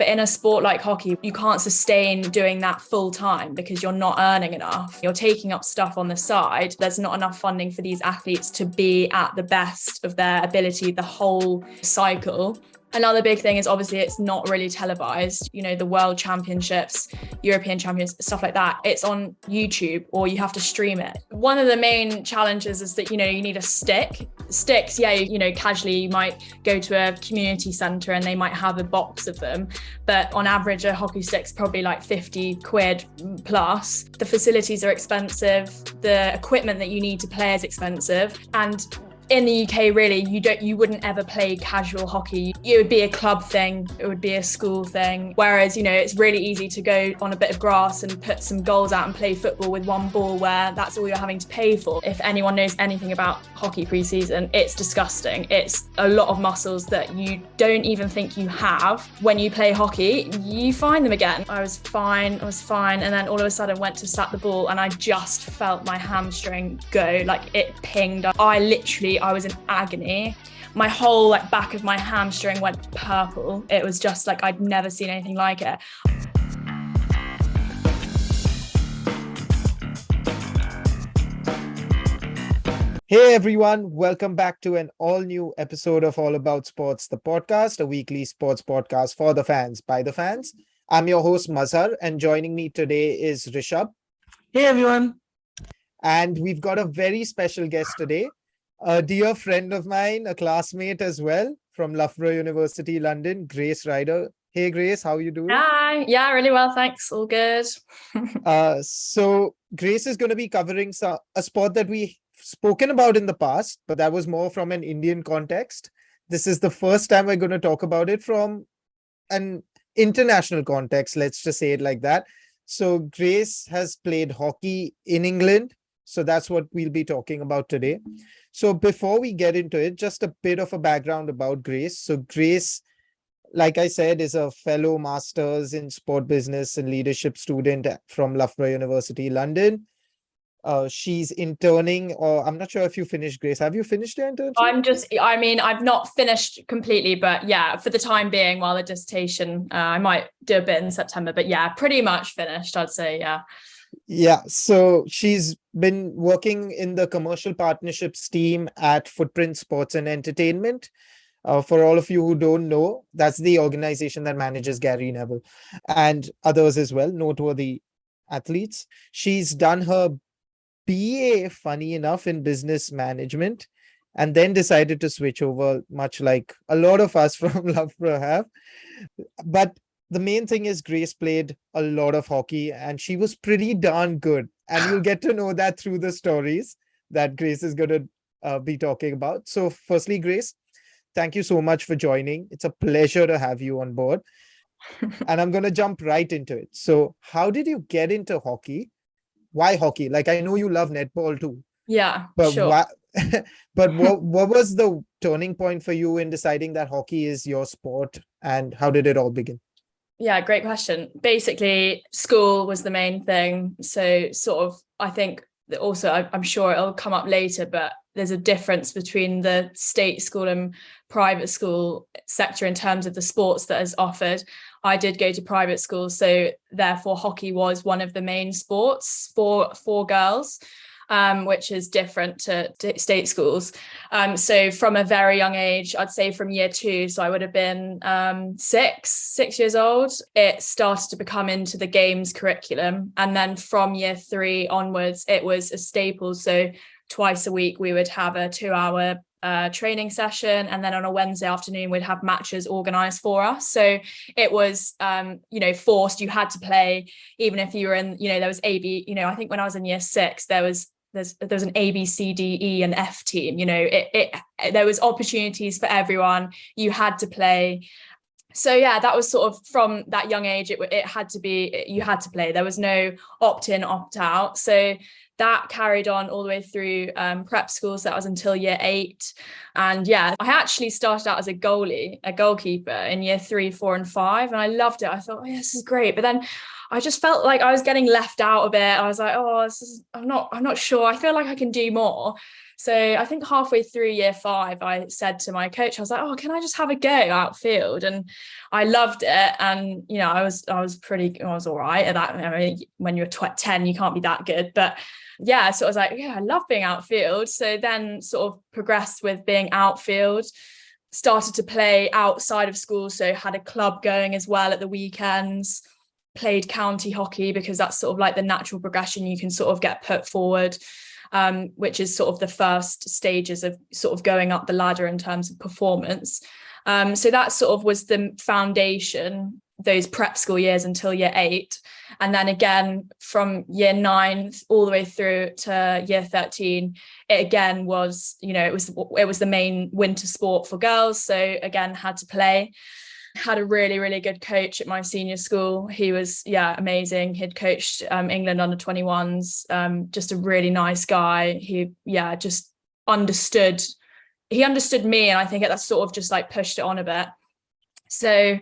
But in a sport like hockey, you can't sustain doing that full time because you're not earning enough. You're taking up stuff on the side. There's not enough funding for these athletes to be at the best of their ability the whole cycle. Another big thing is obviously it's not really televised. You know, the world championships, European champions, stuff like that. It's on YouTube or you have to stream it. One of the main challenges is that, you need a stick. Sticks, casually you might go to a community centre and they might have a box of them. But on average, a hockey stick's probably like 50 quid plus. The facilities are expensive. The equipment that you need to play is expensive. And in the UK, really, you wouldn't ever play casual hockey. It would be a club thing. It would be a school thing. Whereas, it's really easy to go on a bit of grass and put some goals out and play football with one ball where that's all you're having to pay for. If anyone knows anything about hockey pre-season, it's disgusting. It's a lot of muscles that you don't even think you have. When you play hockey, you find them again. I was fine. And then all of a sudden went to slap the ball and I just felt my hamstring go, like it pinged. I was in agony. My whole back of my hamstring went purple. It was just like I'd never seen anything like it. Hey everyone, welcome back to an all-new episode of All About Sports, the podcast, a weekly sports podcast for the fans, by the fans. I'm your host Mazhar, and joining me today is Rishabh. Hey everyone. And we've got a very special guest today, a dear friend of mine, a classmate as well from Loughborough University, London, Grace Ryder. Hey Grace, how are you doing? Hi, yeah, really well, thanks. All good. So Grace is going to be covering a sport that we've spoken about in the past, but that was more from an Indian context. This is the first time we're going to talk about it from an international context, let's just say it like that. So Grace has played hockey in England. So that's what we'll be talking about today. So before we get into it, just a bit of a background about Grace. So Grace, like I said, is a fellow master's in sport business and leadership student from Loughborough University, London. She's interning, or I'm not sure if you finished, Grace. Have you finished your internship? I've not finished completely, but yeah, for the time being, while the dissertation, I might do a bit in September, but yeah, pretty much finished, I'd say, yeah. Yeah, so she's been working in the commercial partnerships team at Footprint Sports and Entertainment. For all of you who don't know, that's the organization that manages Gary Neville and others as well, noteworthy athletes. She's done her BA, funny enough, in business management, and then decided to switch over, much like a lot of us from Loughborough have. But the main thing is Grace played a lot of hockey and she was pretty darn good. And you'll get to know that through the stories that Grace is going to be talking about. So firstly, Grace, thank you so much for joining. It's a pleasure to have you on board. And I'm going to jump right into it. So how did you get into hockey? Why hockey? Like, I know you love netball too. Yeah, but sure. what was the turning point for you in deciding that hockey is your sport, and how did it all begin? Yeah, great question. Basically, school was the main thing. So sort of, I think that also, I'm sure it'll come up later, but there's a difference between the state school and private school sector in terms of the sports that is offered. I did go to private school, so therefore hockey was one of the main sports for girls. Which is different to state schools. So from a very young age, I'd say from year 2, so I would have been 6 years old, it started to become into the games curriculum. And then from year 3 onwards, it was a staple. So twice a week, we would have a 2-hour training session, and then on a Wednesday afternoon we'd have matches organized for us. So it was forced. You had to play, even if you were in, there was I think when I was in year 6 there was an A, B, C, D, E and F team. There was opportunities for everyone. You had to play. So yeah, that was sort of from that young age, it had to be, you had to play. There was no opt-in, opt-out. So that carried on all the way through prep schools. That was until year 8. And yeah, I actually started out as a goalkeeper in year 3, 4 and 5. And I loved it. I thought, oh, yeah, this is great. But then I just felt like I was getting left out a bit. I was like, oh, I'm not sure. I feel like I can do more. So I think halfway through year 5, I said to my coach, I was like, oh, can I just have a go outfield? And I loved it. And, you know, I was all right at that. I mean, when you're 10, you can't be that good. But yeah, so I was like, yeah, I love being outfield. So then sort of progressed with being outfield, started to play outside of school. So had a club going as well at the weekends, played county hockey because that's sort of like the natural progression you can sort of get put forward, which is sort of the first stages of sort of going up the ladder in terms of performance. So that sort of was the foundation, those prep school years until year 8. And then again, from year 9 all the way through to year 13, it again was, you know, it was the main winter sport for girls. So again, had to play. Had a really, really good coach at my senior school. He was, amazing. He'd coached England under 21s, just a really nice guy. He understood me. And I think that sort of just like pushed it on a bit. So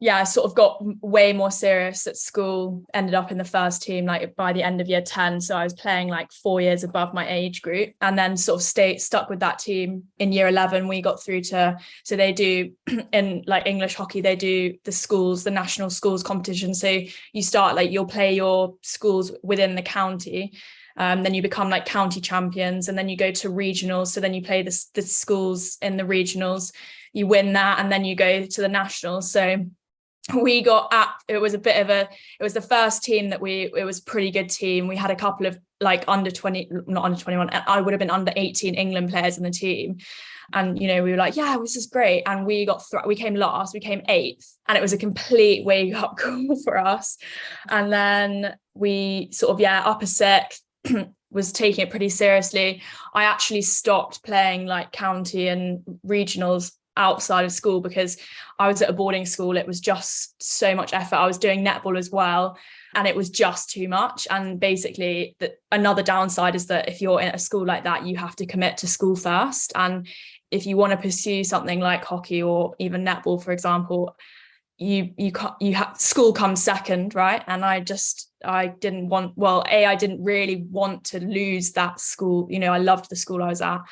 I sort of got way more serious at school, ended up in the first team like by the end of year 10. So I was playing like 4 years above my age group, and then sort of stuck with that team. In year 11, we got through to, so they do in like English hockey, they do the national schools competition. So you start like, you'll play your schools within the county. Then you become like county champions, and then you go to regionals. So then you play the schools in the regionals, you win that, and then you go to the nationals. So it was the first team that it was a pretty good team. We had a couple of like not under 21, I would have been under 18 England players in the team. And, you know, we were like, yeah, this is great. And we came last, we came 8th, and it was a complete wake up call for us. And then we sort of, upper 6th, was taking it pretty seriously. I actually stopped playing like county and regionals outside of school because I was at a boarding school. It was just so much effort. I was doing netball as well, and it was just too much. And basically another downside is that if you're in a school like that, you have to commit to school first. And if you want to pursue something like hockey or even netball, for example, school comes second, right? And I didn't really want to lose that school. You know, I loved the school I was at.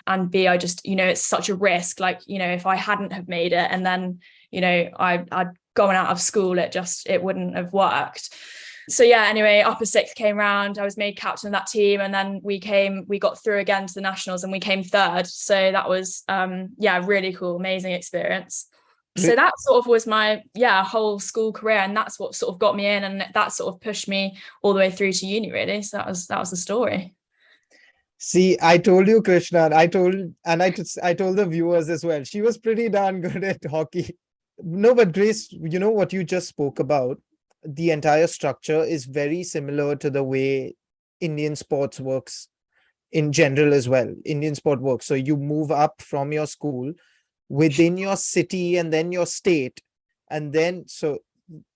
And B, I just, you know, it's such a risk. Like, you know, if I hadn't have made it and then, you know, I'd gone out of school, it wouldn't have worked. So anyway, upper 6th came round. I was made captain of that team, and then we got through again to the nationals, and we came 3rd. So that was, really cool, amazing experience. So that sort of was my whole school career, and that's what sort of got me in, and that sort of pushed me all the way through to uni, really. So that was the story. See, I told you, Krishna, I told the viewers as well. She was pretty darn good at hockey. No, but Grace, you know what you just spoke about, the entire structure is very similar to the way Indian sports works in general as well. Indian sport works. So you move up from your school within your city and then your state. And then, so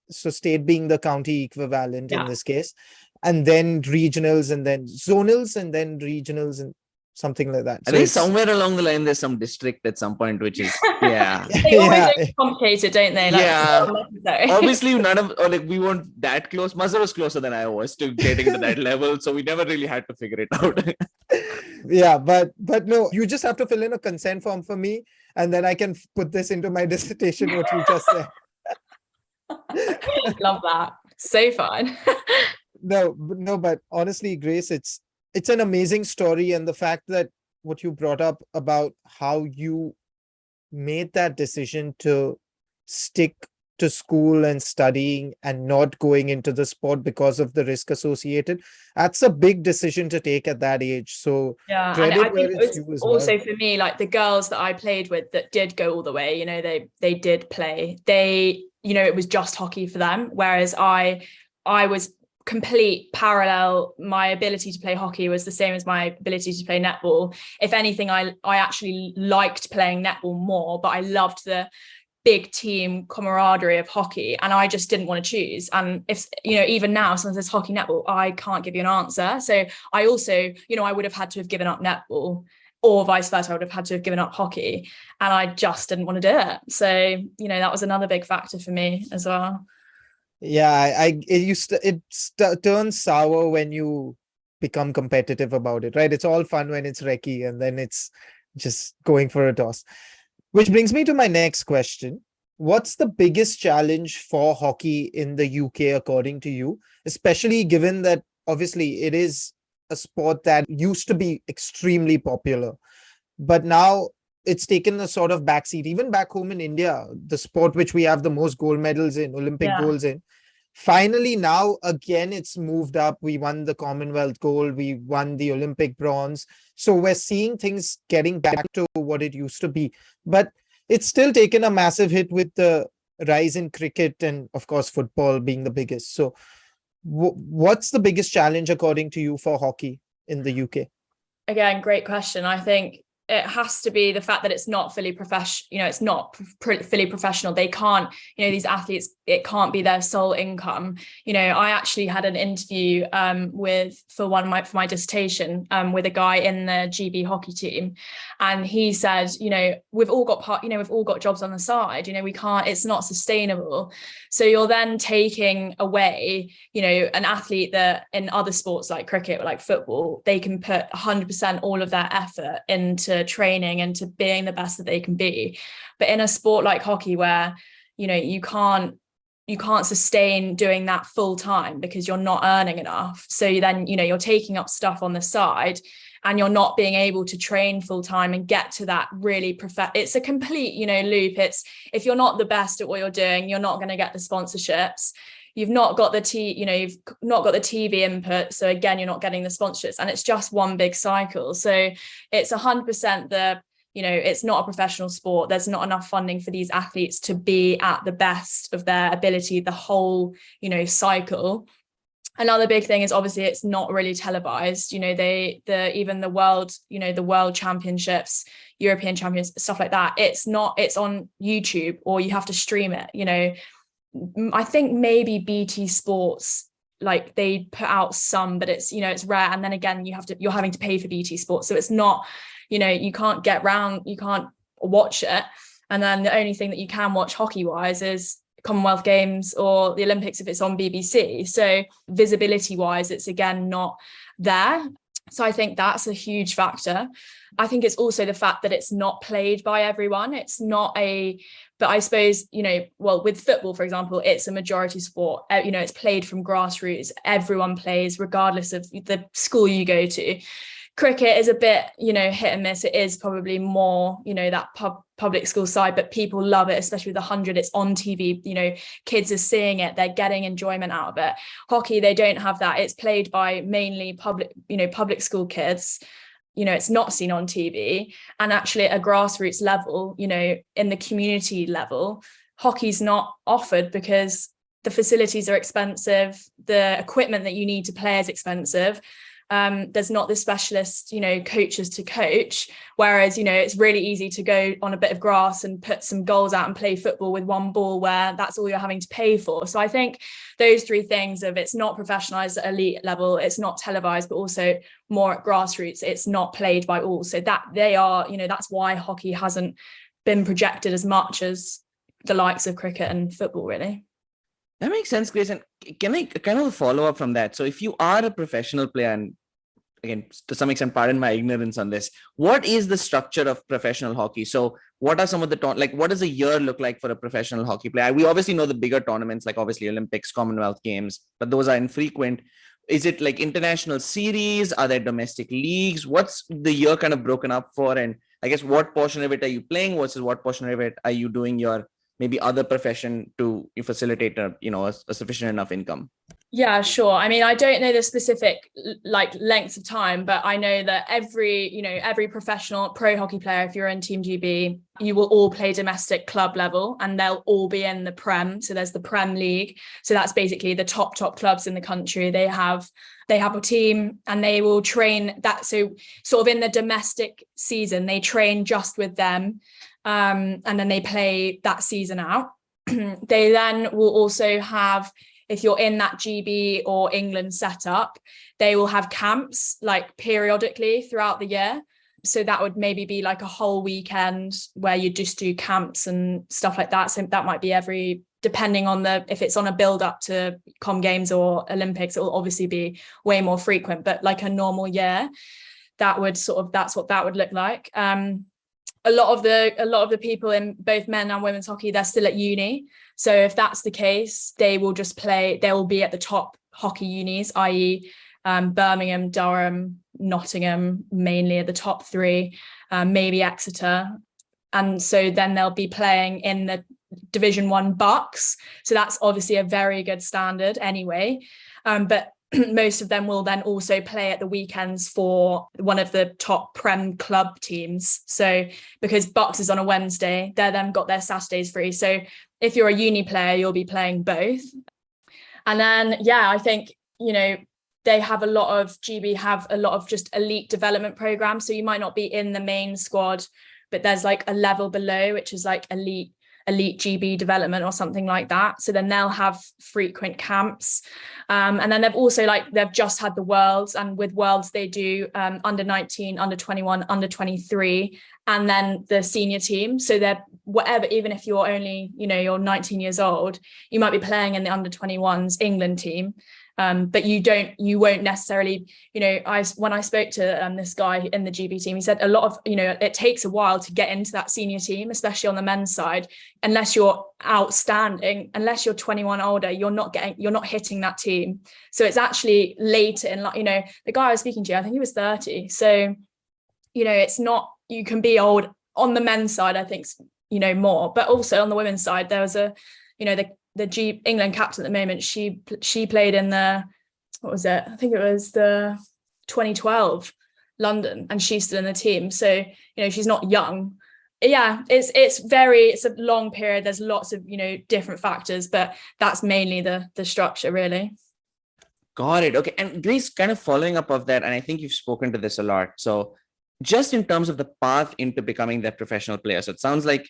state being the county equivalent in this case. And then regionals, and then zonals, and then regionals, and something like that. I think somewhere along the line, there's some district at some point, which is, They always look complicated, don't they? Like, obviously, we weren't that close. Mazhar was closer than I was to getting to that level. So we never really had to figure it out. But no, you just have to fill in a consent form for me, and then I can put this into my dissertation, what you just said. Love that. So fun. No, but honestly, Grace, it's an amazing story. And the fact that what you brought up about how you made that decision to stick to school and studying and not going into the sport because of the risk associated, that's a big decision to take at that age. So credit, and I think it was also for me, like the girls that I played with that did go all the way, you know, they did play, you know, it was just hockey for them, whereas I was complete parallel. My ability to play hockey was the same as my ability to play netball. If anything, I actually liked playing netball more, but I loved the big team camaraderie of hockey, and I just didn't want to choose. And if, you know, even now someone says hockey, netball, I can't give you an answer. So I also, you know, I would have had to have given up netball, or vice versa, I would have had to have given up hockey, and I just didn't want to do it. So, you know, that was another big factor for me as well. Yeah, it turns sour when you become competitive about it, right? It's all fun when it's recce, and then it's just going for a toss. Which brings me to my next question. What's the biggest challenge for hockey in the UK, according to you? Especially given that obviously it is a sport that used to be extremely popular, but now it's taken a sort of backseat. Even back home in India, the sport which we have the most gold medals in, Olympic Yeah. golds in, finally now again it's moved up. We won the Commonwealth gold, we won the Olympic bronze. So we're seeing things getting back to what it used to be. But it's still taken a massive hit with the rise in cricket and, of course, football being the biggest. So, what's the biggest challenge, according to you, for hockey in the UK? Again, great question. I think it has to be the fact that it's not fully professional. It's not fully professional. They can't, these athletes, it can't be their sole income. I actually had an interview for my dissertation with a guy in the GB hockey team, and he said, we've all got jobs on the side. We can't. It's not sustainable. So you're then taking away, an athlete that in other sports like cricket, like football, they can put 100% all of their effort into training and to being the best that they can be. But in a sport like hockey, where you can't sustain doing that full time because you're not earning enough, so then you're taking up stuff on the side and you're not being able to train full time and get to that really it's a complete loop. It's, if you're not the best at what you're doing, you're not going to get the sponsorships. You've not got you've not got the TV input. So again, you're not getting the sponsorships, and it's just one big cycle. So it's 100% it's not a professional sport. There's not enough funding for these athletes to be at the best of their ability, the whole, cycle. Another big thing is obviously it's not really televised. Even the world, the world championships, European champions, stuff like that. It's on YouTube, or you have to stream it. I think maybe BT Sports, like, they put out some, but it's it's rare. And then again, you're having to pay for BT Sports, so it's not, you can't watch it. And then the only thing that you can watch hockey wise is Commonwealth Games or the Olympics if it's on BBC. So visibility wise, it's again not there. So I think that's a huge factor. I think it's also the fact that it's not played by everyone. But I suppose, with football, for example, it's a majority sport. It's played from grassroots. Everyone plays regardless of the school you go to. Cricket is a bit, hit and miss. It is probably more, that public school side, but people love it, especially with the 100. It's on TV, kids are seeing it. They're getting enjoyment out of it. Hockey, they don't have that. It's played by mainly public school kids. It's not seen on TV. And actually at a grassroots level, in the community level, hockey's not offered because the facilities are expensive. The equipment that you need to play is expensive. There's not the specialist, coaches to coach. Whereas, it's really easy to go on a bit of grass and put some goals out and play football with one ball, where that's all you're having to pay for. So I think those three things of it's not professionalized at elite level, it's not televised, but also more at grassroots, it's not played by all. So that they are, that's why hockey hasn't been projected as much as the likes of cricket and football, really. That makes sense, Grace. And can I kind of follow up from that? So if you are a professional player, and again, to some extent, pardon my ignorance on this, what is the structure of professional hockey? So what are some of the, what does a year look like for a professional hockey player? We obviously know the bigger tournaments, like obviously Olympics, Commonwealth Games, but those are infrequent. Is it like international series? Are there domestic leagues? What's the year kind of broken up for? And I guess what portion of it are you playing versus what portion of it are you doing your maybe other profession to facilitate a sufficient enough income? Yeah, sure. I mean, I don't know the specific lengths of time, but I know that every professional pro hockey player, if you're in Team GB, you will all play domestic club level, and they'll all be in the Prem. So there's the Prem League. So that's basically the top clubs in the country. They have a team, and they will train that. So sort of in the domestic season, they train just with them. And then they play that season out. They then will also have, if you're in that GB or England setup, they will have camps like periodically throughout the year. So that would maybe be like a whole weekend where you just do camps and stuff like that. So that might be depending on if it's on a build up to Com Games or Olympics, it will obviously be way more frequent, but like a normal year, that's what that would look like. A lot of the people in both men and women's hockey, they're still at uni. So if that's the case, they will be at the top hockey unis, i.e. Birmingham, Durham, Nottingham, mainly are the top three, maybe Exeter. And so then they'll be playing in the Division 1 Bucks. So that's obviously a very good standard anyway. But most of them will then also play at the weekends for one of the top Prem club teams. So because Bucks is on a Wednesday, they then got their Saturdays free. So if you're a uni player, you'll be playing both. And then, I think, they have GB have a lot of just elite development programs. So you might not be in the main squad, but there's like a level below, which is like elite GB development or something like that. So then they'll have frequent camps. And then they've just had the Worlds, and with Worlds, they do under 19, under 21, under 23, and then the senior team. So they're whatever, even if you're only, you're 19 years old, you might be playing in the under 21s England team. But you won't necessarily, when I spoke to this guy in the GB team, he said a lot of, it takes a while to get into that senior team, especially on the men's side, unless you're outstanding, unless you're 21 older, you're not hitting that team. So it's actually later in, the guy I was speaking to, I think he was 30. So, it's not, you can be old on the men's side, I think, more, but also on the women's side, there was the England captain at the moment, she played in the, what was it? I think it was the 2012 London, and she's still in the team. So, she's not young. Yeah, it's a long period. There's lots of, different factors, but that's mainly the structure, really. Got it. Okay. And Grace, kind of following up of that, and I think you've spoken to this a lot. So just in terms of the path into becoming that professional player. So it sounds like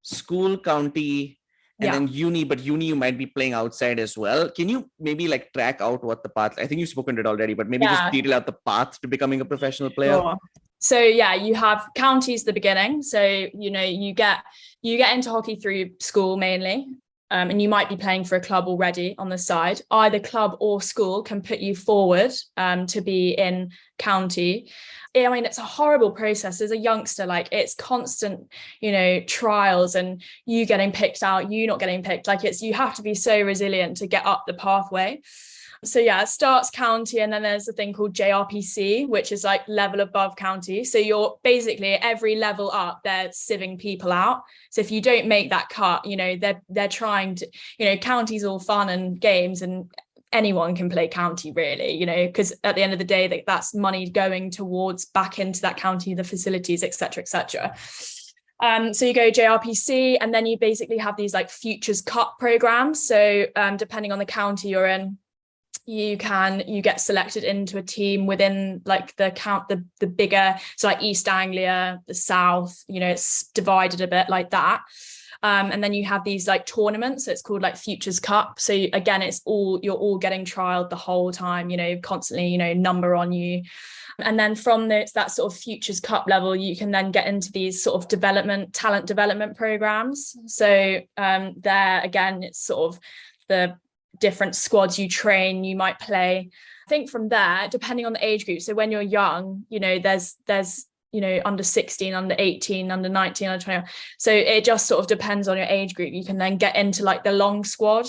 school, county, and then uni, but uni you might be playing outside as well. Can you maybe like track out what the path, I think you've spoken to it already, but maybe just detail out the path to becoming a professional player? Sure. So you have counties the beginning. So, you get into hockey through school mainly. And you might be playing for a club already on the side. Either club or school can put you forward to be in county. I mean, it's a horrible process as a youngster. Like, it's constant, trials and you getting picked out, you not getting picked. Like, you have to be so resilient to get up the pathway. So it starts county, and then there's a thing called JRPC, which is like level above county. So you're basically every level up, they're sieving people out. So if you don't make that cut, they're trying to, county's all fun and games, and anyone can play county really, because at the end of the day, that's money going towards back into that county, the facilities, etc., etc. So you go JRPC, and then you basically have these like Futures Cup programs. So depending on the county you're in, you get selected into a team within like the bigger, so like East Anglia, the South, it's divided a bit like that. And then you have these like tournaments, so it's called like Futures Cup. So again, you're all getting trialed the whole time, constantly, number on you. And then from that sort of Futures Cup level, you can then get into these sort of talent development programs. So there again, it's sort of the different squads you train, you might play. I think from there, depending on the age group, so when you're young, there's under 16, under 18, under 19, under 20. So it just sort of depends on your age group. You can then get into like the long squad,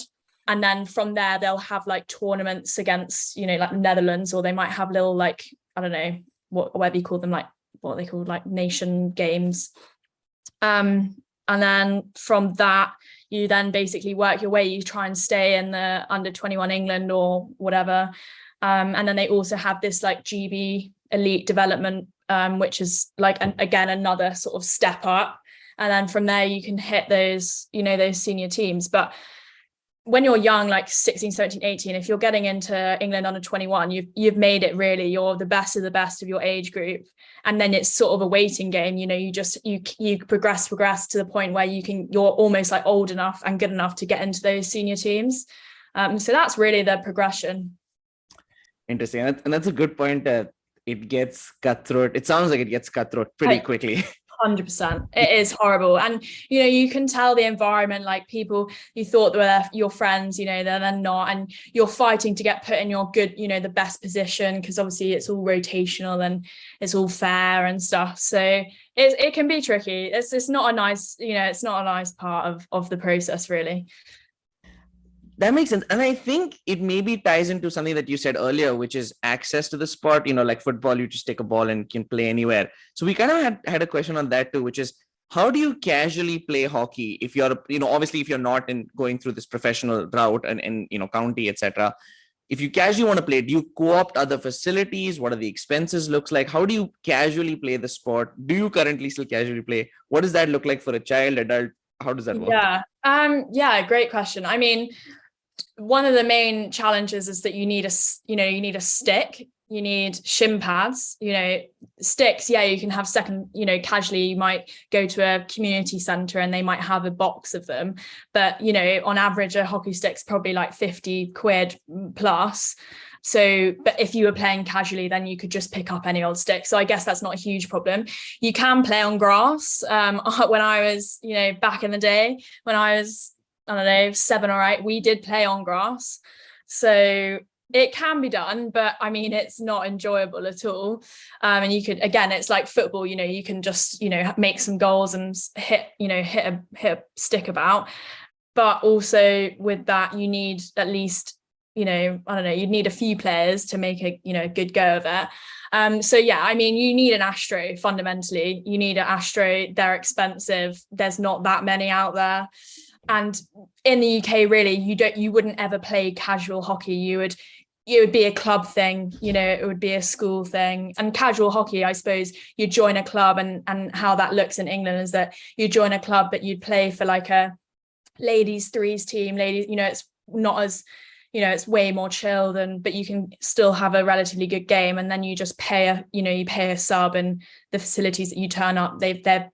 and then from there they'll have like tournaments against, like Netherlands, or they might have little like, I don't know whatever you call them, like what they call like nation games. And then from that, you then basically work your way, you try and stay in the under 21 England or whatever. And then they also have this like GB elite development, which is like, again, another sort of step up. And then from there, you can hit those, those senior teams. But when you're young, like 16, 17, 18, if you're getting into England under 21, you've made it really. You're the best of your age group. And then it's sort of a waiting game. You progress to the point where you're almost like old enough and good enough to get into those senior teams. So that's really the progression. Interesting. And that's a good point. it gets cutthroat. It sounds like it gets cutthroat pretty quickly. 100%. It is horrible. And, you can tell the environment, like people you thought were your friends, they're not. And you're fighting to get put in your good, the best position, because obviously it's all rotational and it's all fair and stuff. So it can be tricky. It's not a nice, it's not a nice part of the process, really. That makes sense. And I think it maybe ties into something that you said earlier, which is access to the sport. Like football, you just take a ball and can play anywhere. So we kind of had a question on that too, which is, how do you casually play hockey if you're, obviously if you're not going through this professional route and county, etc. If you casually want to play, do you co-opt other facilities? What are the expenses looks like? How do you casually play the sport? Do you currently still casually play? What does that look like for a child, adult? How does that work? Yeah, great question. I mean, one of the main challenges is that you need a stick, you need shin pads, sticks. Yeah, you can have casually you might go to a community center and they might have a box of them. But, on average, a hockey stick's probably like 50 quid plus. So, but if you were playing casually, then you could just pick up any old stick. So I guess that's not a huge problem. You can play on grass. When I was, back in the day, when I was, I don't know, 7 or 8, we did play on grass. So it can be done, but I mean, it's not enjoyable at all. And you could, again, it's like football, you can just, make some goals and hit a stick about. But also with that, you need at least, I don't know, you'd need a few players to make a, good go of it. So yeah, I mean, you need an Astro fundamentally. You need an Astro. They're expensive. There's not that many out there. And in the UK, really, you wouldn't ever play casual hockey. It would be a club thing, it would be a school thing. And casual hockey, I suppose, you join a club, and how that looks in England is that you join a club, but you'd play for like a ladies threes team. It's not as, it's way more chill but you can still have a relatively good game. And then you just pay a sub, and the facilities that you turn up, they're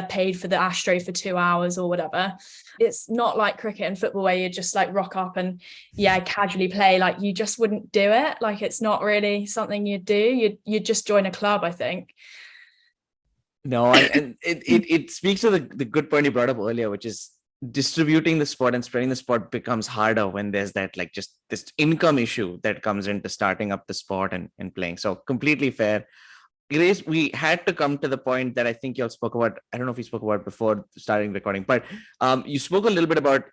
paid for the Astro for 2 hours or whatever. It's not like cricket and football where you just like rock up and casually play. Like you just wouldn't do it. Like it's not really something you'd do. You'd just join a club, I think. No, and it speaks to the good point you brought up earlier, which is distributing the sport and spreading the sport becomes harder when there's that like just this income issue that comes into starting up the sport and playing. So completely fair. Grace, we had to come to the point that I think you all spoke about. I don't know if you spoke about before starting recording, but you spoke a little bit about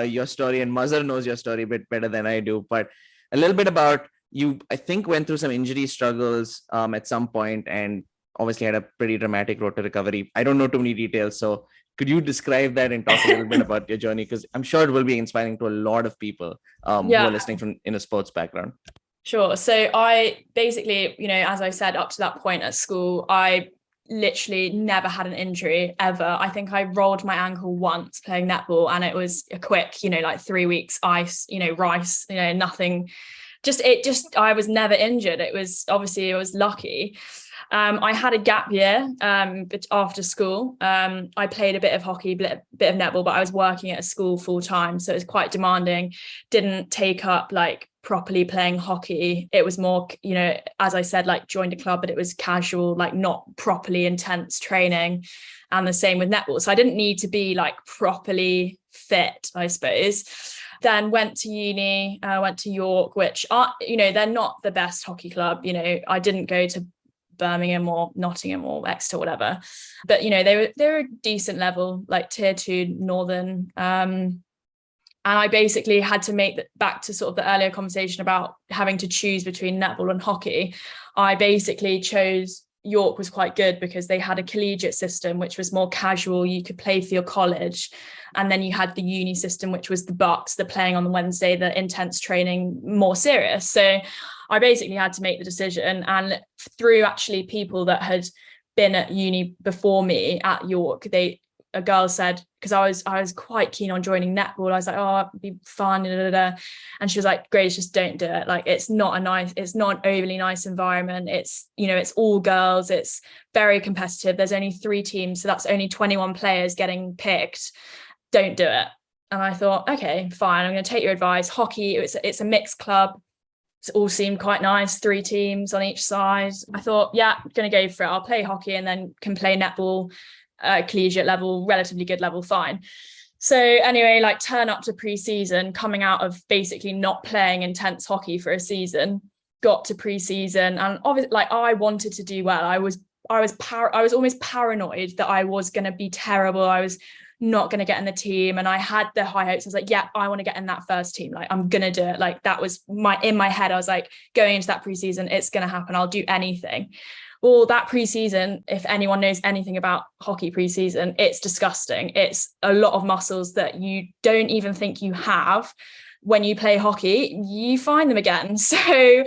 your story, and Mazhar knows your story a bit better than I do, but a little bit about you, I think, went through some injury struggles at some point and obviously had a pretty dramatic road to recovery. I don't know too many details. So could you describe that and talk a little bit about your journey? Because I'm sure it will be inspiring to a lot of people who are listening from in a sports background. Sure. So I basically, as I said, up to that point at school, I literally never had an injury ever. I think I rolled my ankle once playing netball, and it was a quick, like 3 weeks ice, rice, nothing. I was never injured. It was lucky. I had a gap year but after school. I played a bit of hockey, bit of netball, but I was working at a school full time. So it was quite demanding. Didn't take up like properly playing hockey. It was more, as I said, like joined a club, but it was casual, like not properly intense training. And the same with netball. So I didn't need to be like properly fit, I suppose. Then went to uni, went to York, which are, they're not the best hockey club. I didn't go to Birmingham or Nottingham or Exeter, whatever. But, they were a decent level, like tier 2 Northern. And I basically had to make back to sort of the earlier conversation about having to choose between netball and hockey. I basically chose York was quite good because they had a collegiate system, which was more casual. You could play for your college. And then you had the uni system, which was the bucks, the playing on the Wednesday, the intense training, more serious. So I basically had to make the decision. And through actually people that had been at uni before me at York, a girl said, because I was quite keen on joining netball. I was like, oh, it'd be fun. And she was like, Grace, just don't do it. Like, it's not an overly nice environment. It's, it's all girls. It's very competitive. There's only 3 teams. So that's only 21 players getting picked. Don't do it. And I thought, okay, fine. I'm going to take your advice. Hockey, it's a mixed club. it all seemed quite nice, 3 teams on each side. I thought, yeah, I'm going to go for it. I'll play hockey and then can play netball, collegiate level, relatively good level, fine. So anyway, like turn up to pre-season, coming out of basically not playing intense hockey for a season, got to pre-season, and obviously like I wanted to do well. I was almost paranoid that I was going to be terrible. I was not going to get in the team, and I had the high hopes. I was like, yeah, I want to get in that first team. Like, I'm going to do it. Like, that was in my head. I was like, going into that preseason, it's going to happen. I'll do anything. Well, that preseason, if anyone knows anything about hockey preseason, it's disgusting. It's a lot of muscles that you don't even think you have. When you play hockey, you find them again. So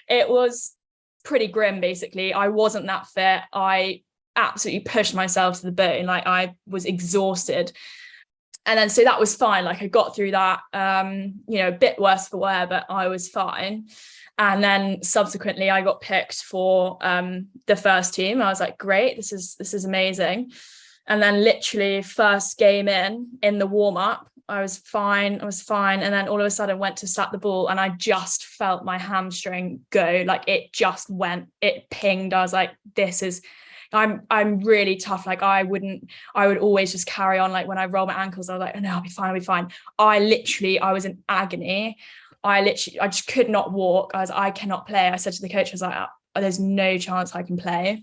it was pretty grim, basically. I wasn't that fit. I absolutely pushed myself to the bone. Like, I was exhausted. And then so that was fine. Like, I got through that, a bit worse for wear, but I was fine. And then subsequently I got picked for the first team. I was like, great, this is amazing. And then literally first game in the warm-up, I was fine. And then all of a sudden went to slap the ball and I just felt my hamstring go. Like, it just went, it pinged. I was like, I'm really tough. Like, I would always just carry on. Like, when I roll my ankles, I was like, oh no, I'll be fine. I was in agony. I just could not walk. I cannot play. I said to the coach, I was like, oh, there's no chance I can play.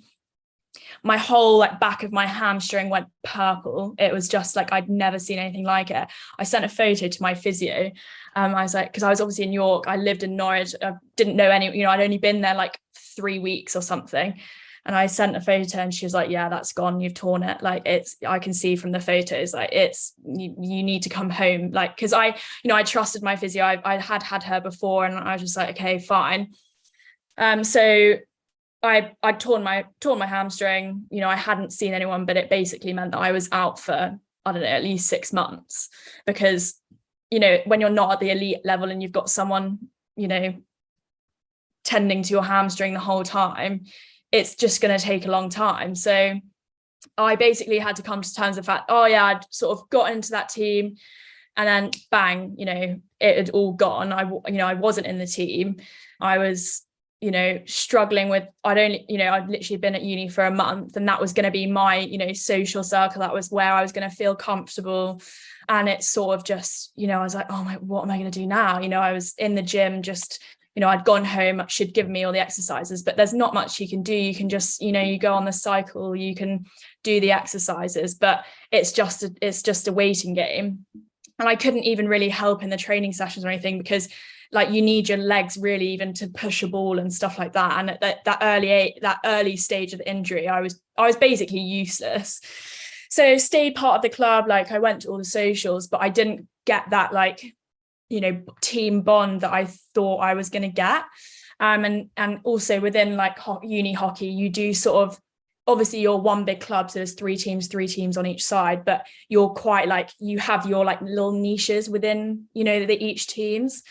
My whole like back of my hamstring went purple. It was just like, I'd never seen anything like it. I sent a photo to my physio. I was like, because I was obviously in York, I lived in Norwich. I didn't know any, I'd only been there like 3 weeks or something. And I sent a photo and she was like, yeah, that's gone. You've torn it. Like, I can see from the photos, like, you need to come home. Like, cause I trusted my physio. I had her before, and I was just like, okay, fine. So I'd torn my hamstring. I hadn't seen anyone, but it basically meant that I was out for, I don't know, at least 6 months, because, when you're not at the elite level and you've got someone, tending to your hamstring the whole time, it's just going to take a long time. So I basically had to come to terms with the fact, oh yeah, I'd sort of got into that team, and then bang, it had all gone. I wasn't in the team. I was, struggling with, I'd literally been at uni for a month, and that was going to be my, social circle. That was where I was going to feel comfortable. And it's sort of just, I was like, oh my, what am I going to do now? I was in the gym, just, I'd gone home, she'd given me all the exercises, but there's not much you can do. You can just, you go on the cycle, you can do the exercises, but it's just a waiting game. And I couldn't even really help in the training sessions or anything, because like, you need your legs really even to push a ball and stuff like that. And at that early stage of the injury, I was basically useless. So stayed part of the club. Like, I went to all the socials, but I didn't get that like, team bond that I thought I was going to get. And also within like uni hockey, you do sort of, obviously you're one big club, so there's 3 teams on each side, but you're quite like, you have your like little niches within, each teams.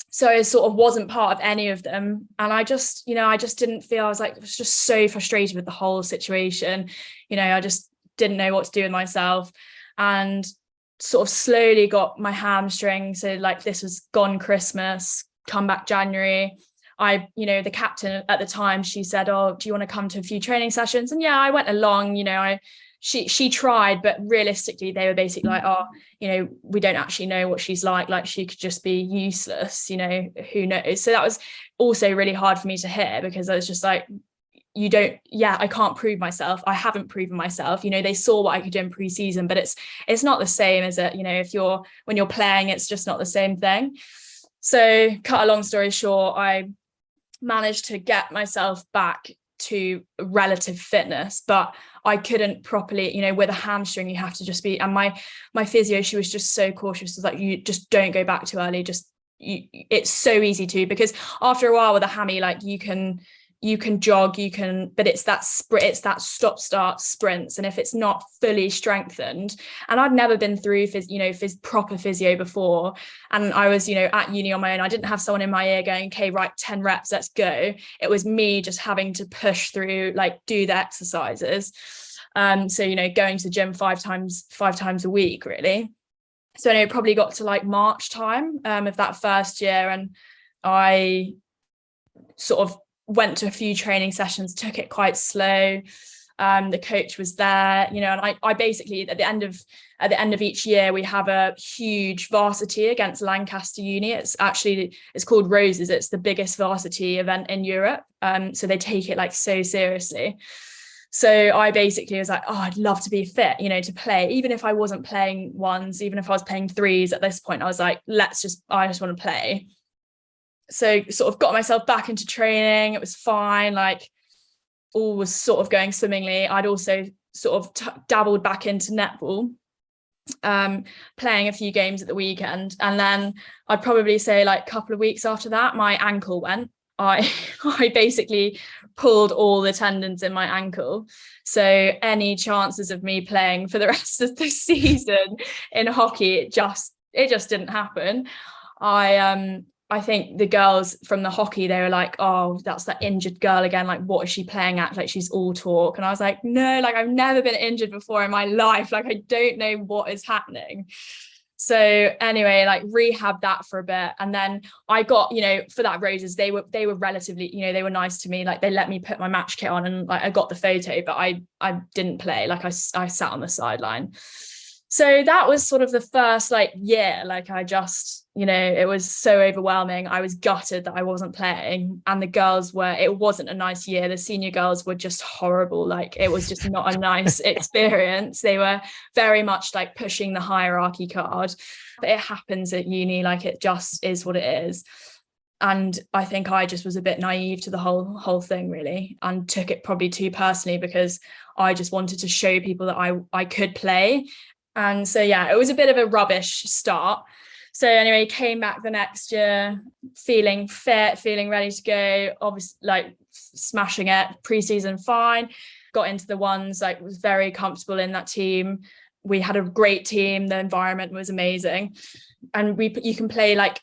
So I sort of wasn't part of any of them. And I just didn't feel, I was just so frustrated with the whole situation. I just didn't know what to do with myself, and sort of slowly got my hamstring. So like, this was gone Christmas, come back January. The captain at the time, she said, oh, do you want to come to a few training sessions? And yeah, I went along. She tried, but realistically they were basically like, oh, we don't actually know what she's like. Like, she could just be useless, who knows? So that was also really hard for me to hear, because I was just like, I can't prove myself. I haven't proven myself. They saw what I could do in pre-season, but it's not the same as it, when you're playing, it's just not the same thing. So cut a long story short, I managed to get myself back to relative fitness, but I couldn't properly, with a hamstring, you have to just be, and my physio, she was just so cautious. It was like, you just don't go back too early. It's so easy to, because after a while with a hammy, like, you can jog, but it's that stop start sprints. And if it's not fully strengthened, and I'd never been through proper physio before, and I was, at uni on my own, I didn't have someone in my ear going, okay, right, 10 reps, let's go. It was me just having to push through, like, do the exercises. So, going to the gym five times a week, really. So it probably got to like March time of that first year, and I sort of went to a few training sessions, took it quite slow. The coach was there, you know, and I basically at the end of each year we have a huge varsity against Lancaster Uni. It's called Roses. It's the biggest varsity event in Europe. So they take it like so seriously. So I basically was like, oh, I'd love to be fit, you know, to play, even if I wasn't playing ones, even if I was playing threes at this point. I was like, I just want to play. So sort of got myself back into training. It was fine. Like, all was sort of going swimmingly. I'd also sort of dabbled back into netball, playing a few games at the weekend. And then I'd probably say like a couple of weeks after that, my ankle went. I basically pulled all the tendons in my ankle. So any chances of me playing for the rest of the season in hockey, it just didn't happen. I think the girls from the hockey, they were like, oh, that's that injured girl again. Like, what is she playing at? Like, she's all talk. And I was like, no, like, I've never been injured before in my life. Like, I don't know what is happening. So anyway, like rehab that for a bit. And then I got, you know, for that Roses, they were relatively, you know, they were nice to me. Like, they let me put my match kit on and like I got the photo, but I didn't play. Like I sat on the sideline. So that was sort of the first like year. Like I just, you know, it was so overwhelming. I was gutted that I wasn't playing, and the girls it wasn't a nice year. The senior girls were just horrible. Like, it was just not a nice experience. They were very much like pushing the hierarchy card. But it happens at uni. Like, it just is what it is. And I think I just was a bit naive to the whole thing, really, and took it probably too personally, because I just wanted to show people that I could play. And so, yeah, it was a bit of a rubbish start. So anyway, came back the next year, feeling fit, feeling ready to go, obviously like smashing it, pre-season fine, got into the ones, like was very comfortable in that team. We had a great team. The environment was amazing. And you can play like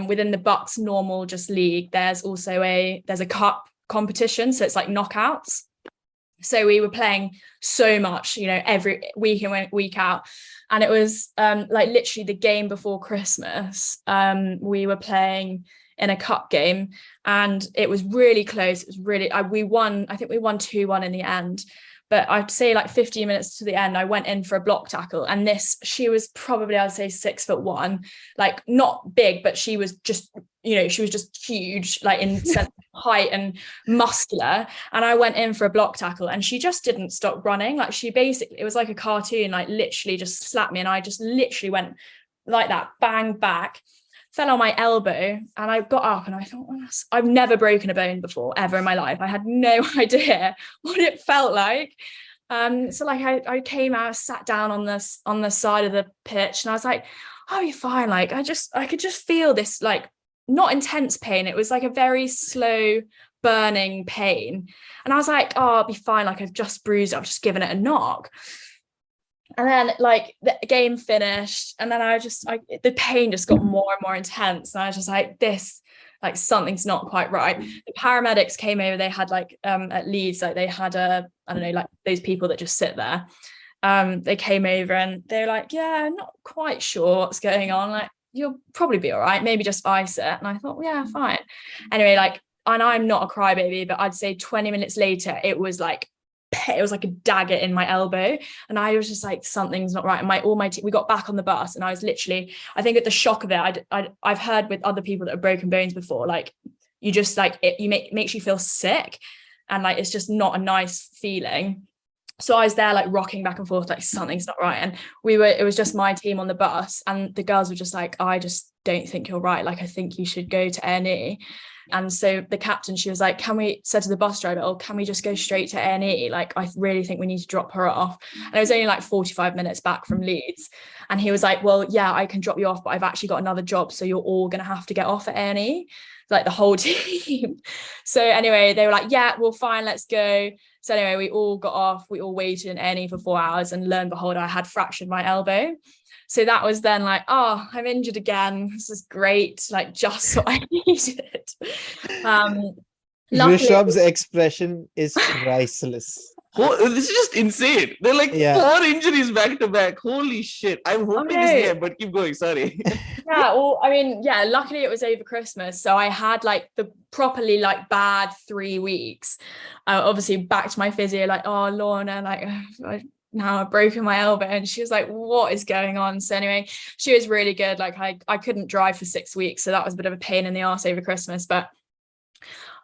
within the Bucks normal just league. There's also a cup competition. So it's like knockouts. So we were playing so much, you know, every week in, week out. And it was like literally the game before Christmas. We were playing in a cup game, and it was really close. It was really, we won 2-1 in the end. But I'd say like 15 minutes to the end, I went in for a block tackle. And she was probably, I'd say 6'1", like not big, but she was just, you know, she was just huge, like in sense of height and muscular. And I went in for a block tackle, and she just didn't stop running. Like, she basically, it was like a cartoon, like literally just slapped me. And I just literally went like that, bang back, fell on my elbow, and I got up and I thought, well, I've never broken a bone before, ever in my life. I had no idea what it felt like. So like I came out, sat down on the side of the pitch, and I was like, I'll be fine. Like, I could just feel this, like, not intense pain. It was like a very slow burning pain. And I was like, oh, I'll be fine. Like, I've just bruised it. I've just given it a knock. And then like the game finished, and then the pain just got more and more intense. And I was just like, this, like, something's not quite right. The paramedics came over. They had like at Leeds, like they had I don't know, like those people that just sit there. They came over and they're like, yeah, I'm not quite sure what's going on. Like, you'll probably be all right. Maybe just ice it. And I thought, yeah, fine. Anyway, like, and I'm not a crybaby, but I'd say 20 minutes later, it was like a dagger in my elbow, and I was just like, something's not right. And we got back on the bus, and I was literally, I think at the shock of it, I've heard with other people that have broken bones before, like, you just like it makes you feel sick, and like it's just not a nice feeling. So I was there like rocking back and forth, like, something's not right. And it was just my team on the bus, and the girls were just like, I just don't think you're right. Like, I think you should go to A&E. And so the captain, she was like, said to the bus driver, oh, can we just go straight to A&E? Like, I really think we need to drop her off. And it was only like 45 minutes back from Leeds. And he was like, well, yeah, I can drop you off, but I've actually got another job. So you're all going to have to get off at A&E, like the whole team. So anyway, they were like, yeah, well, fine, let's go. So anyway, we all got off. We all waited in A&E for 4 hours, and lo and behold, I had fractured my elbow. So that was then like, oh, I'm injured again. This is great. Like, just what I needed. Rishabh's expression is priceless. This is just insane. They're like Yeah. 4 injuries back to back. Holy shit. I'm hoping this is the end, but keep going. Sorry. Yeah, well, I mean, yeah, luckily it was over Christmas. So I had like the properly like bad 3 weeks. Obviously back to my physio, like, oh, Lorna, like, now I've broken my elbow. And she was like, what is going on? So anyway, she was really good. Like I couldn't drive for 6 weeks. So that was a bit of a pain in the arse over Christmas. But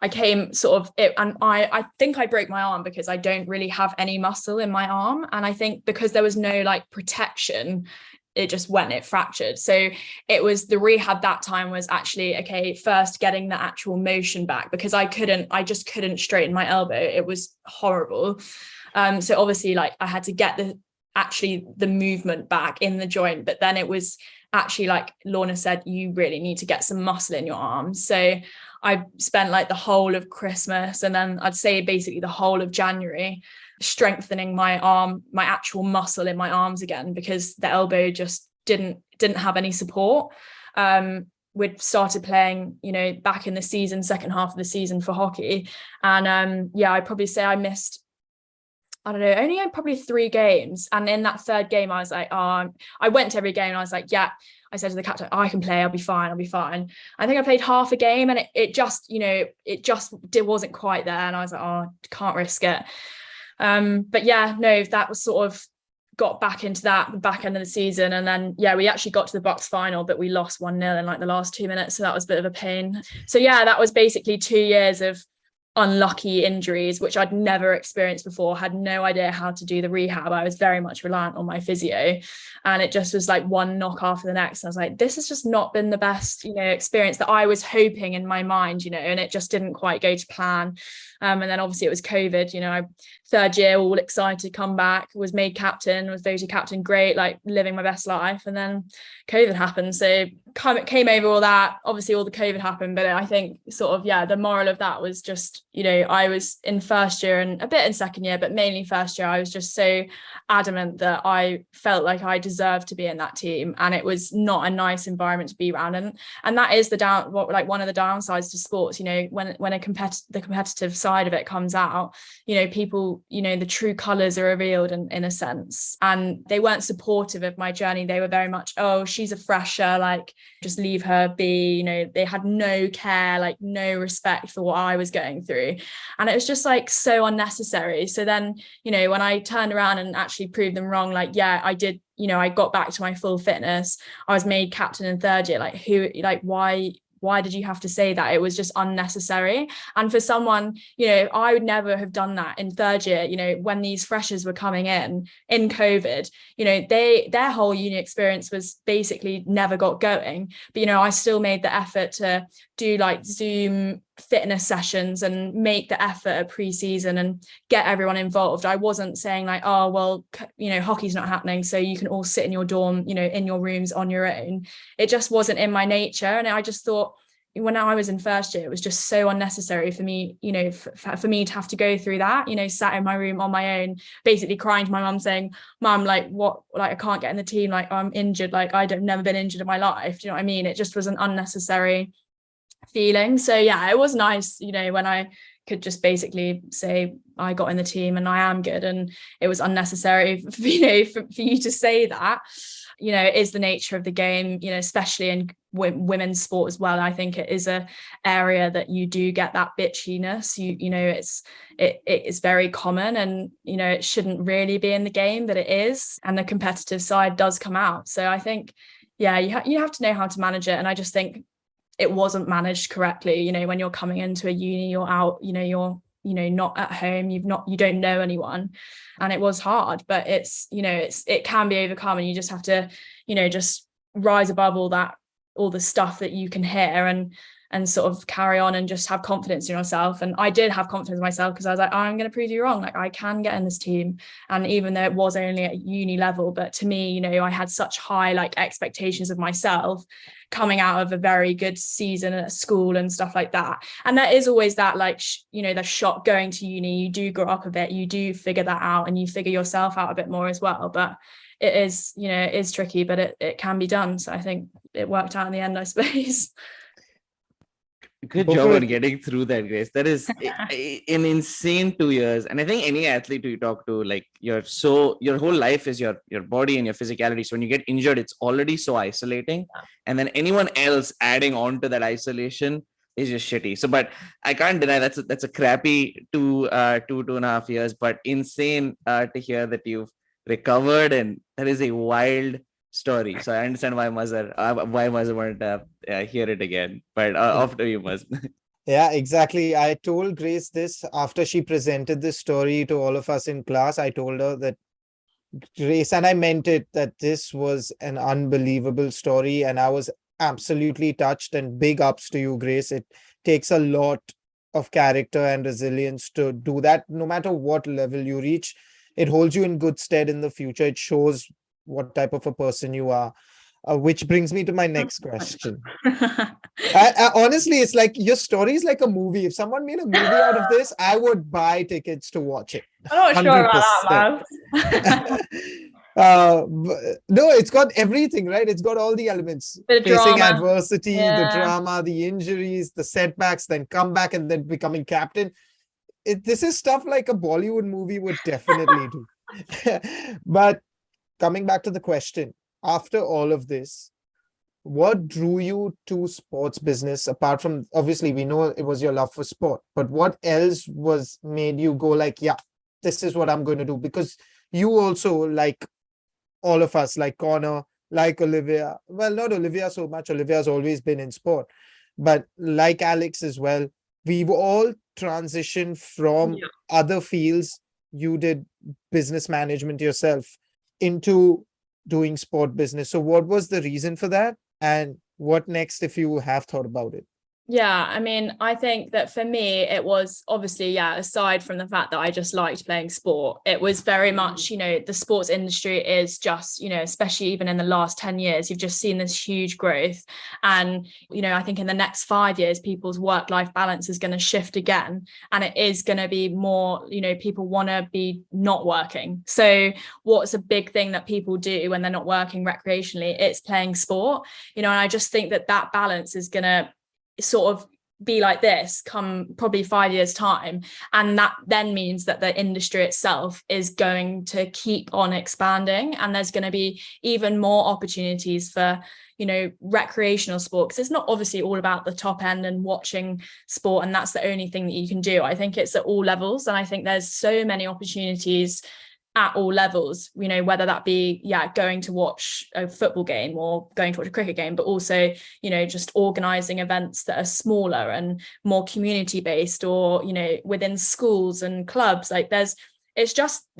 I came sort of it, and I think I broke my arm because I don't really have any muscle in my arm. And I think because there was no like protection, it just went, it fractured. So it was the rehab that time was actually, okay, first getting the actual motion back, because I just couldn't straighten my elbow. It was horrible. So obviously like I had to get the movement back in the joint, but then it was actually like Lorna said, you really need to get some muscle in your arms. So I spent like the whole of Christmas, and then I'd say basically the whole of January, strengthening my arm, my actual muscle in my arms again, because the elbow just didn't have any support. We'd started playing, back in the season, second half of the season for hockey. And I'd probably say I missed, I don't know, only probably 3 games. And in that 3rd game, I was like, I went to every game and I was like, yeah, I said to the captain, I can play, I'll be fine. I think I played half a game, and it wasn't quite there. And I was like, oh, can't risk it. But yeah, no, that was sort of got back into that the back end of the season. And then, yeah, we actually got to the Bucks final, but we lost 1-0 in like the last 2 minutes. So that was a bit of a pain. So yeah, that was basically 2 years of unlucky injuries, which I'd never experienced before, had no idea how to do the rehab. I was very much reliant on my physio, and it just was like one knock after the next. I was like, this has just not been the best, experience that I was hoping in my mind, and it just didn't quite go to plan. And then obviously it was COVID, I 3rd year, all excited, come back, was made captain, was voted captain, great, like living my best life. And then COVID happened. So came over all that. Obviously all the COVID happened, but I think sort of, yeah, the moral of that was just, I was in 1st year and a bit in 2nd year, but mainly 1st year, I was just so adamant that I felt like I deserved to be in that team. And it was not a nice environment to be around. And that is one of the downsides to sports, when the competitive side of it comes out, people, the true colors are revealed in a sense. And they weren't supportive of my journey. They were very much, oh, she's a fresher, like just leave her be. They had no care, like no respect for what I was going through. And it was just like so unnecessary. So then, when I turned around and actually proved them wrong, like, yeah, I did, I got back to my full fitness. I was made captain in 3rd year. Why did you have to say that? It was just unnecessary. And for someone, I would never have done that in 3rd year, when these freshers were coming in COVID, their whole uni experience was basically never got going. But, I still made the effort to do like Zoom fitness sessions and make the effort at pre-season and get everyone involved. I wasn't saying like, oh, well, hockey's not happening, so you can all sit in your dorm, in your rooms on your own. It just wasn't in my nature. And I just thought, when I was in 1st year, it was just so unnecessary for me, for me to have to go through that, sat in my room on my own, basically crying to my mum saying, Mum, like what, like I can't get in the team, like I'm injured, like I've never been injured in my life. Do you know what I mean? It just was an unnecessary feeling. So yeah, it was nice, when I could just basically say I got in the team and I am good. And it was unnecessary, for you to say that. It is the nature of the game, especially in women's sport as well. I think it is a area that you do get that bitchiness. It is very common, and it shouldn't really be in the game, but it is, and the competitive side does come out. So I think, yeah, you have to know how to manage it. And I just think it wasn't managed correctly. When you're coming into a uni, you're out, you're not at home, you don't know anyone, and it was hard, but it can be overcome, and you just have to just rise above all the stuff that you can hear, and sort of carry on and just have confidence in yourself. And I did have confidence in myself, because I was like, I'm going to prove you wrong, like I can get in this team. And even though it was only at uni level, but to me, I had such high like expectations of myself coming out of a very good season at school and stuff like that. And there is always that like the shock going to uni. You do grow up a bit, you do figure that out, and you figure yourself out a bit more as well. But it is tricky, but it can be done. So I think it worked out in the end, I suppose. Good Go job for on it. getting through that, Grace. That is an insane 2 years. And I think any athlete you talk to, like your whole life is your body and your physicality. So when you get injured, it's already so isolating. And then anyone else adding on to that isolation is just shitty. So, but I can't deny that's a crappy 2.5 years, but insane to hear that you've recovered, and that is a wild story. So I understand why Mazhar wanted to hear it again. But after you, Maz. Yeah, exactly. I told Grace this after she presented this story to all of us in class. I told her that Grace, and I meant it, that this was an unbelievable story, and I was absolutely touched. And big ups to you, Grace. It takes a lot of character and resilience to do that. No matter what level you reach, it holds you in good stead in the future. It shows what type of a person you are. Which brings me to my next question. Honestly, it's like your story is like a movie. If someone made a movie out of this, I would buy tickets to watch it. I'm not sure about that, man. No, it's got everything, right? It's got all the elements. The Facing drama. adversity, the Yeah. drama, the injuries, the setbacks, then comeback, and then becoming captain. This is stuff like a Bollywood movie would definitely do. But coming back to the question, after all of this, what drew you to sports business, apart from, obviously we know it was your love for sport, but what else was made you go like, yeah, this is what I'm going to do? Because you also, like all of us, like Connor, like Olivia, well, not Olivia so much, Olivia's always been in sport, but like Alex as well, we've all transitioned from other fields. You did business management yourself into doing sport business. So what was the reason for that? And what next, if you have thought about it? Yeah, I mean, I think that for me, it was obviously, yeah, aside from the fact that I just liked playing sport, it was very much, the sports industry is just, especially even in the last 10 years, you've just seen this huge growth. And, I think in the next 5 years, people's work-life balance is going to shift again. And it is going to be more, people want to be not working. So what's a big thing that people do when they're not working recreationally? It's playing sport, and I just think that balance is going to sort of be like this come probably 5 years time, and that then means that the industry itself is going to keep on expanding, and there's going to be even more opportunities for recreational sport, because it's not obviously all about the top end and watching sport and that's the only thing that you can do. I think it's at all levels, and I think there's so many opportunities at all levels, whether that be, going to watch a football game or going to watch a cricket game, but also, just organizing events that are smaller and more community based, or, within schools and clubs. Like there's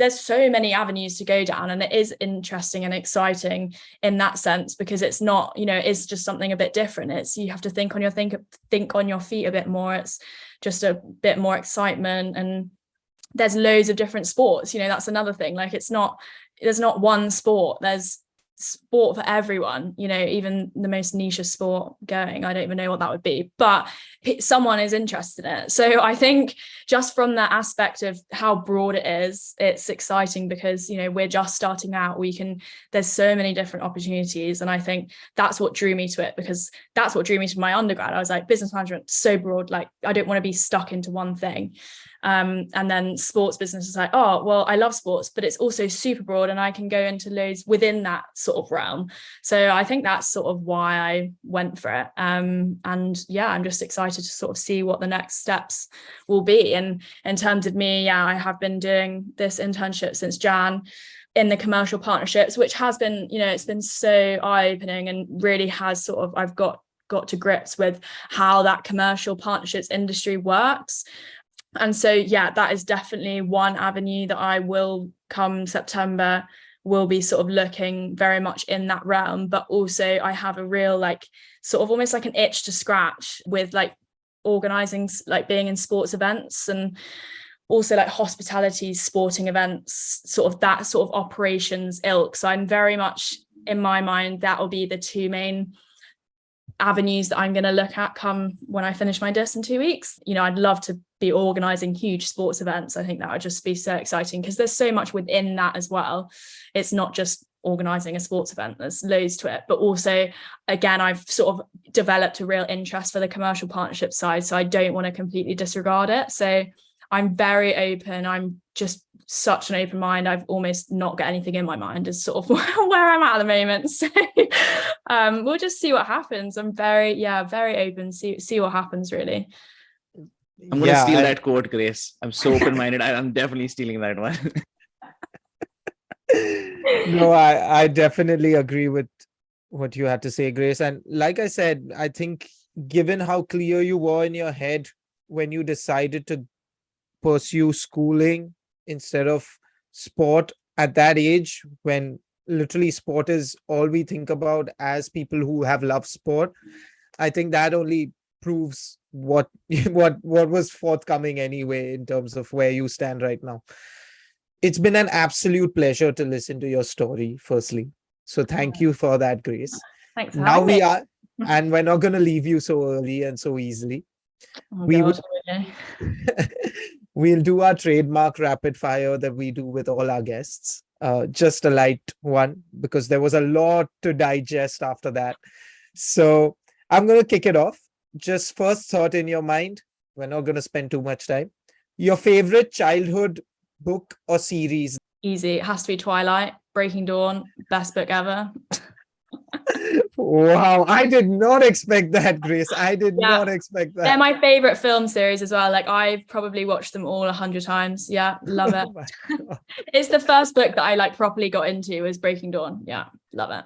so many avenues to go down, and it is interesting and exciting in that sense, because it's not, it's just something a bit different. It's, you have to think on your feet a bit more. It's just a bit more excitement, and there's loads of different sports. That's another thing. Like there's not one sport. There's sport for everyone, even the most niche sport going. I don't even know what that would be, but someone is interested in it. So I think just from that aspect of how broad it is, it's exciting, because, we're just starting out. There's so many different opportunities. And I think that's what drew me to it, because that's what drew me to my undergrad. I was like, business management, so broad. Like, I don't want to be stuck into one thing. And then sports business is like, oh, well, I love sports, but it's also super broad, and I can go into loads within that sort of realm. So I think that's sort of why I went for it. And yeah, I'm just excited to sort of see what the next steps will be. And in terms of me, I have been doing this internship since Jan in the commercial partnerships, which has been, it's been so eye-opening, and really has sort of, I've got to grips with how that commercial partnerships industry works. And so, yeah, that is definitely one avenue that I will, come September, will be sort of looking very much in that realm. But also I have a real, like, sort of almost like an itch to scratch with, like, organizing, like being in sports events, and also like hospitality, sporting events, sort of that sort of operations ilk. So I'm very much, in my mind, that will be the two main avenues that I'm going to look at come when I finish my dis in 2 weeks. I'd love to be organizing huge sports events. I think that would just be so exciting, because there's so much within that as well. It's not just organising a sports event. There's loads to it, but also, again, I've sort of developed a real interest for the commercial partnership side, so I don't want to completely disregard it. So I'm very open. I'm just such an open mind. I've almost not got anything in my mind is sort of where I'm at the moment. So we'll just see what happens. I'm very open. See what happens, really. I'm going to steal that quote, Grace. I'm so open-minded. I'm definitely stealing that one. No, I definitely agree with what you had to say, Grace. And like I said, I think given how clear you were in your head when you decided to pursue schooling instead of sport at that age, when literally sport is all we think about as people who have loved sport, I think that only proves what was forthcoming anyway in terms of where you stand right now. It's been an absolute pleasure to listen to your story, firstly. So thank you for that, Grace. Thanks. Now we are, and we're not going to leave you so early and so easily. We'll do our trademark rapid fire that we do with all our guests. Just a light one, because there was a lot to digest after that. So I'm going to kick it off. Just first thought in your mind. We're not going to spend too much time. Your favorite childhood book or series? Easy. It has to be Twilight. Breaking Dawn. Best book ever. Wow, I did not expect that, Grace. I did not expect that. They're my favorite film series as well. Like, I've probably watched them all 100 times. Yeah, love it. It's the first book that I like properly got into was Breaking Dawn. Yeah, love it.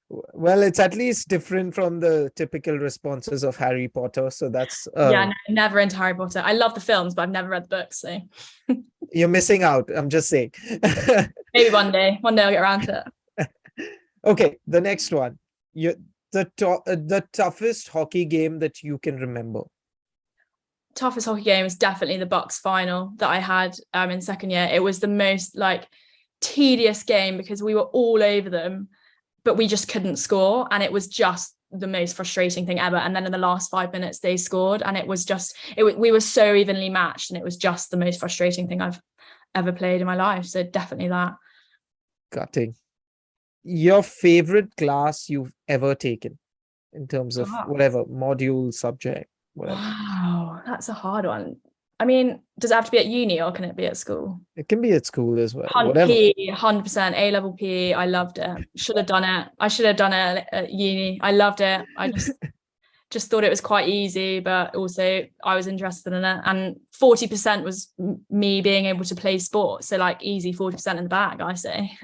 Well, it's at least different from the typical responses of Harry Potter. So that's no, never into Harry Potter. I love the films, but I've never read the books. So you're missing out. I'm just saying. Maybe one day I'll get around to it. Okay, the next one. The toughest hockey game that you can remember. Toughest hockey game is definitely the Bucks final that I had in second year. It was the most like tedious game because we were all over them, but we just couldn't score, and it was just the most frustrating thing ever. And then in the last 5 minutes they scored, and it was just we were so evenly matched, and it was just the most frustrating thing I've ever played in my life. So definitely that. Gutting. Your favorite class you've ever taken in terms of whatever module, subject, whatever? Wow, that's a hard one. I mean, does it have to be at uni or can it be at school? It can be at school as well. PE, 100%. A-level PE, I loved it. Should have done it. I should have done it at uni. I loved it. I just thought it was quite easy, but also I was interested in it. And 40% was me being able to play sport. So like easy 40% in the bag, I say.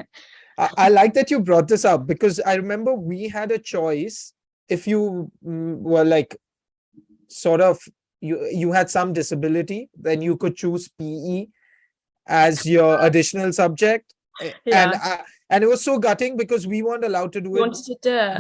I like that you brought this up, because I remember we had a choice. If you were like sort of, you had some disability, then you could choose PE as your additional subject. Yeah. And it was so gutting because we weren't allowed to do it. Wanted to do it.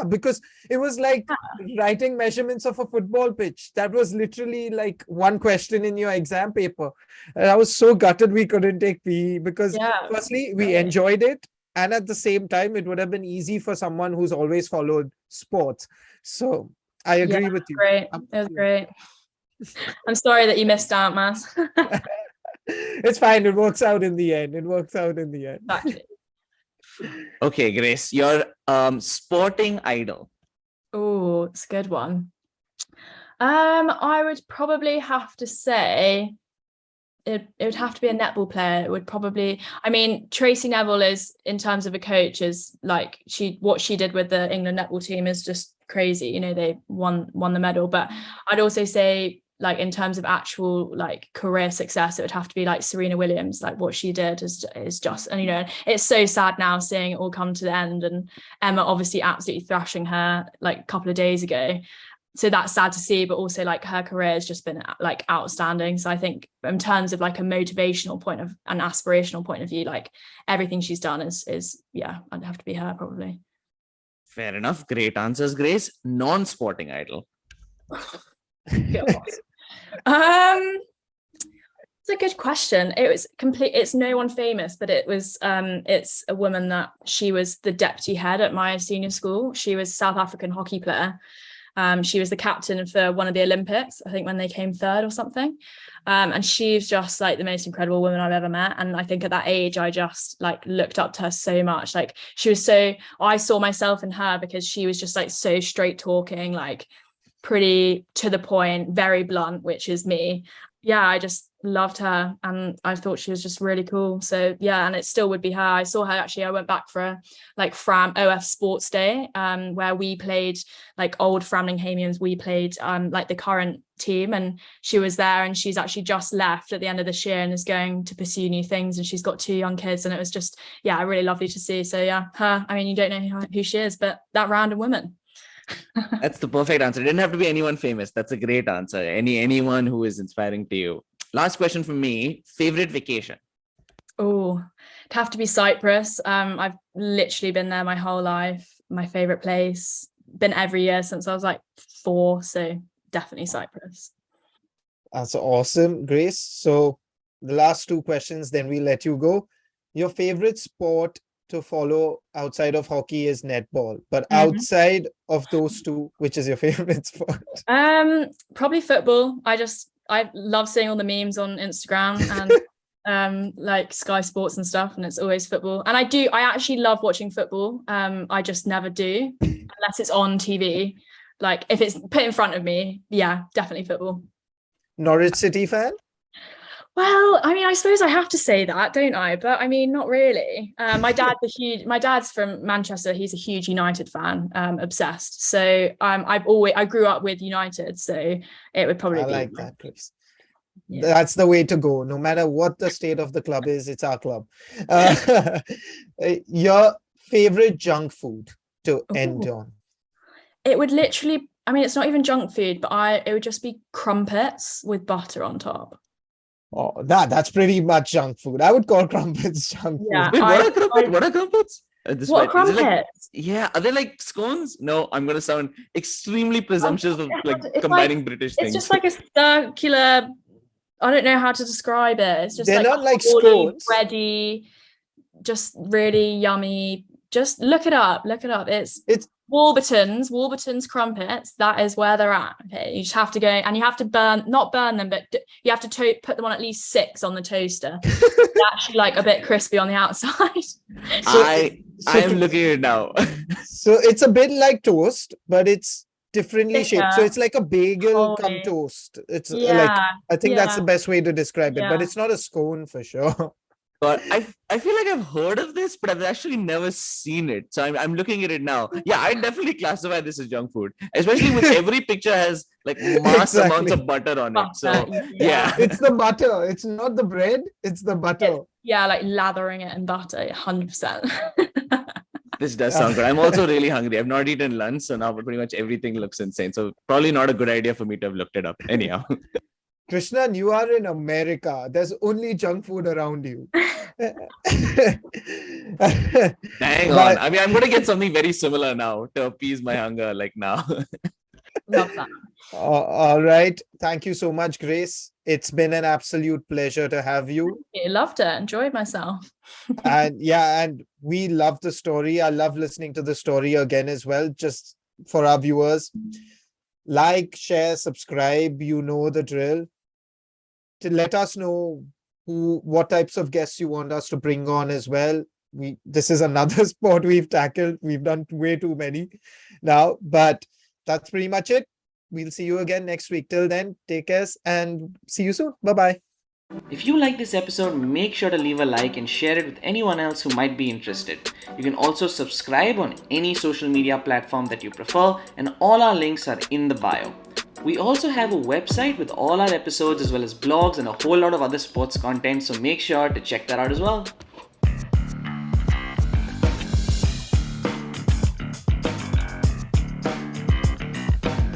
Because it was like writing measurements of a football pitch. That was literally like one question in your exam paper. And I was so gutted we couldn't take PE because firstly, we enjoyed it. And at the same time, it would have been easy for someone who's always followed sports. So I agree with you. Great. It was great. I'm sorry that you missed out, man. It's fine. It works out in the end. Exactly. Okay, Grace, your sporting idol. Oh, it's a good one. I would probably have to say it would have to be a netball player. It would probably, I mean, Tracy Neville is, in terms of a coach, is like what she did with the England netball team is just crazy. You know, they won the medal. But I'd also say, like, in terms of actual like career success, it would have to be like Serena Williams. Like what she did is just, and you know, it's so sad now seeing it all come to the end, and Emma obviously absolutely thrashing her like a couple of days ago. So that's sad to see, but also like her career has just been like outstanding. So I think in terms of like a motivational point of an aspirational point of view, like everything she's done is I'd have to be her probably. Fair enough. Great answers, Grace. Non-sporting idol. It's a good question. It's no one famous, but it's a woman that she was the deputy head at my senior school. She was a South African hockey player. She was the captain for one of the Olympics, I think when they came third or something. And she's just like the most incredible woman I've ever met. And I think at that age, I just like looked up to her so much. Like I saw myself in her because she was just like so straight talking, like pretty to the point, very blunt, which is me. Yeah, I just loved her and I thought she was just really cool. So yeah, and it still would be her. I saw her actually, I went back for a like Fram OF Sports Day, where we played like old Framlinghamians, we played like the current team, and she was there, and she's actually just left at the end of this year and is going to pursue new things, and she's got 2 young kids, and it was just really lovely to see. So yeah, her, I mean, you don't know who she is, but that random woman. That's the perfect answer. It didn't have to be anyone famous. That's a great answer. Anyone who is inspiring to you. Last question from me. Favorite vacation? Oh, it'd have to be Cyprus. I've literally been there my whole life. My favorite place. Been every year since I was like 4. So definitely Cyprus. That's awesome, Grace. So the last 2 questions, then we let you go. Your favorite sport to follow outside of hockey is netball, but outside of those 2, which is your favorite sport? Probably football. I love seeing all the memes on Instagram and like Sky Sports and stuff, and it's always football. And I actually love watching football. I just never do unless it's on TV. Like if it's put in front of me, yeah, definitely football. Norwich City fan? Well, I mean, I suppose I have to say that, don't I? But I mean, not really. My dad's from Manchester. He's a huge United fan, obsessed. So I grew up with United, so it would probably be. I like that, Chris. Yeah. That's the way to go. No matter what the state of the club is, it's our club. Your favorite junk food to end on? It would literally, I mean, it's not even junk food, but it would just be crumpets with butter on top. Oh, that's pretty much junk food. I would call crumpets junk food. Wait, what are crumpets? What crumpets? Are they like scones? No, I'm gonna sound extremely presumptuous of like combining British things. It's just like a circular. I don't know how to describe it. It's just they're like not like scones. Bready, just really yummy. Just look it up. It's Warburton's crumpets. That is where they're at. Okay, you just have to go and you have to not burn them, but you have to put them on at least 6 on the toaster. They're actually like a bit crispy on the outside. I am looking at it now. So it's a bit like toast, but it's differently shaped. So it's like a bagel come toast. It's like, I think that's the best way to describe it, but it's not a scone for sure. But I feel like I've heard of this, but I've actually never seen it. So I'm looking at it now. Yeah, I definitely classify this as junk food, especially with every picture has like mass amounts of butter on it. So yeah, it's the butter. It's not the bread. It's the butter. Like lathering it in butter, 100%. This does sound good. I'm also really hungry. I've not eaten lunch, so now pretty much everything looks insane. So probably not a good idea for me to have looked it up. Anyhow. Krishnan, you are in America. There's only junk food around you. Hang on. I mean, I'm going to get something very similar now to appease my hunger, like now. Love that. All right. Thank you so much, Grace. It's been an absolute pleasure to have you. I loved it. Enjoyed myself. and we love the story. I love listening to the story again as well, just for our viewers. Like, share, subscribe. You know the drill. To let us know what types of guests you want us to bring on as well. This is another sport we've tackled. We've done way too many now, but that's pretty much it. We'll see you again next week. Till then, take care and see you soon. Bye-bye. If you like this episode, make sure to leave a like and share it with anyone else who might be interested. You can also subscribe on any social media platform that you prefer, and all our links are in the bio. We also have a website with all our episodes as well as blogs and a whole lot of other sports content, so make sure to check that out as well.